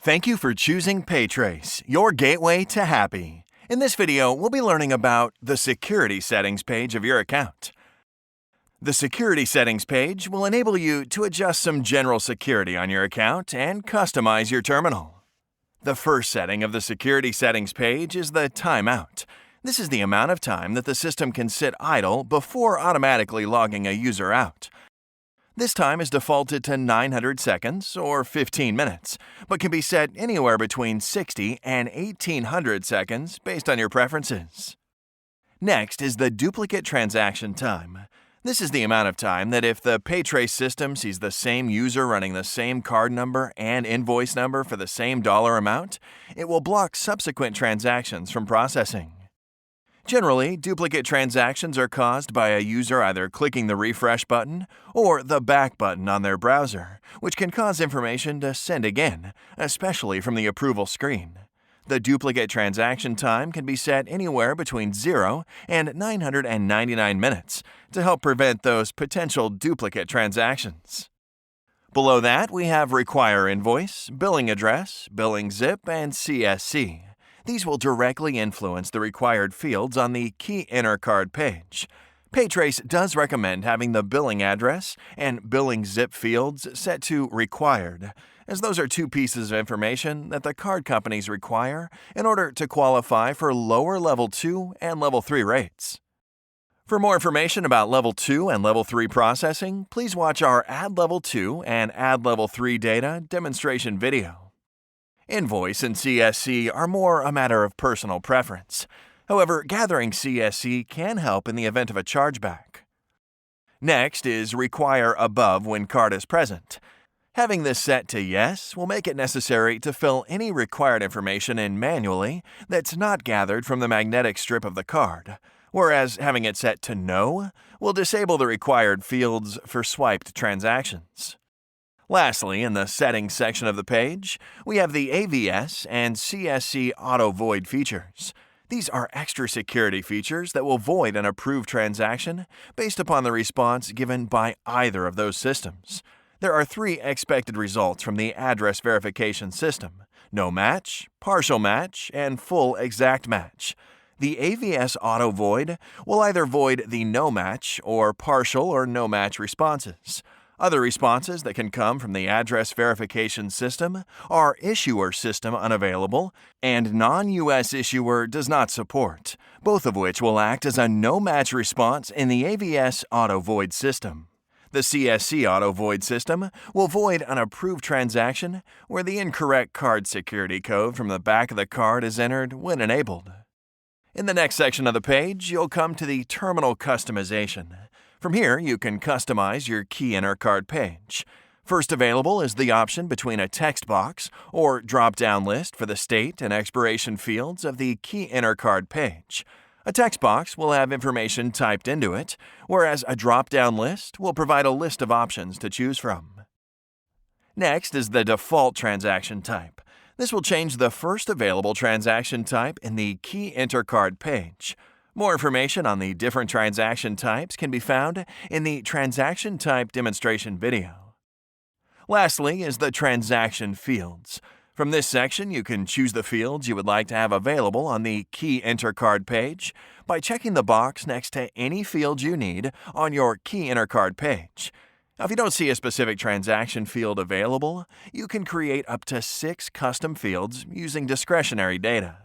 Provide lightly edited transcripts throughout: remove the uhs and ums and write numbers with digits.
Thank you for choosing PayTrace, your gateway to happy. In this video, we'll be learning about the security settings page of your account. The security settings page will enable you to adjust some general security on your account and customize your terminal. The first setting of the security settings page is the timeout. This is the amount of time that the system can sit idle before automatically logging a user out. This time is defaulted to 900 seconds or 15 minutes, but can be set anywhere between 60 and 1800 seconds based on your preferences. Next is the duplicate transaction time. This is the amount of time that if the PayTrace system sees the same user running the same card number and invoice number for the same dollar amount, it will block subsequent transactions from processing. Generally, duplicate transactions are caused by a user either clicking the refresh button or the back button on their browser, which can cause information to send again, especially from the approval screen. The duplicate transaction time can be set anywhere between 0 and 999 minutes to help prevent those potential duplicate transactions. Below that, we have Require Invoice, Billing Address, Billing Zip, and CSC. These will directly influence the required fields on the Key Enter Card page. PayTrace does recommend having the billing address and billing zip fields set to Required, as those are two pieces of information that the card companies require in order to qualify for lower Level 2 and Level 3 rates. For more information about Level 2 and Level 3 processing, please watch our Add Level 2 and Add Level 3 data demonstration video. Invoice and CSC are more a matter of personal preference. However, gathering CSC can help in the event of a chargeback. Next is Require Above when card is present. Having this set to Yes will make it necessary to fill any required information in manually that's not gathered from the magnetic strip of the card, whereas having it set to No will disable the required fields for swiped transactions. Lastly, in the Settings section of the page, we have the AVS and CSC Auto Void features. These are extra security features that will void an approved transaction based upon the response given by either of those systems. There are 3 expected results from the address verification system: no match, partial match, and full exact match. The AVS Auto Void will either void the no match or partial or no match responses. Other responses that can come from the address verification system are issuer system unavailable and non-US issuer does not support, both of which will act as a no-match response in the AVS Auto Void system. The CSC Auto Void system will void an approved transaction where the incorrect card security code from the back of the card is entered when enabled. In the next section of the page, you'll come to the Terminal Customization. From here, you can customize your Key Enter Card page. First available is the option between a text box or drop-down list for the state and expiration fields of the Key Enter Card page. A text box will have information typed into it, whereas a drop-down list will provide a list of options to choose from. Next is the default transaction type. This will change the first available transaction type in the Key Enter Card page. More information on the different transaction types can be found in the Transaction Type demonstration video. Lastly is the Transaction Fields. From this section, you can choose the fields you would like to have available on the Key Enter Card page by checking the box next to any field you need on your Key Enter Card page. Now, if you don't see a specific transaction field available, you can create up to 6 custom fields using discretionary data.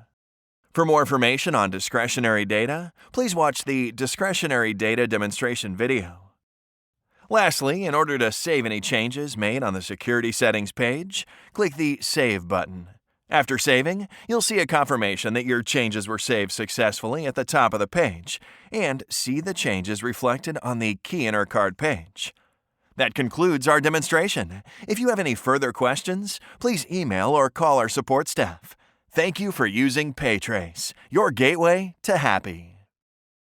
For more information on discretionary data, please watch the Discretionary Data demonstration video. Lastly, in order to save any changes made on the security settings page, click the Save button. After saving, you'll see a confirmation that your changes were saved successfully at the top of the page, and see the changes reflected on the Key Enter Card page. That concludes our demonstration. If you have any further questions, please email or call our support staff. Thank you for using PayTrace, your gateway to happy.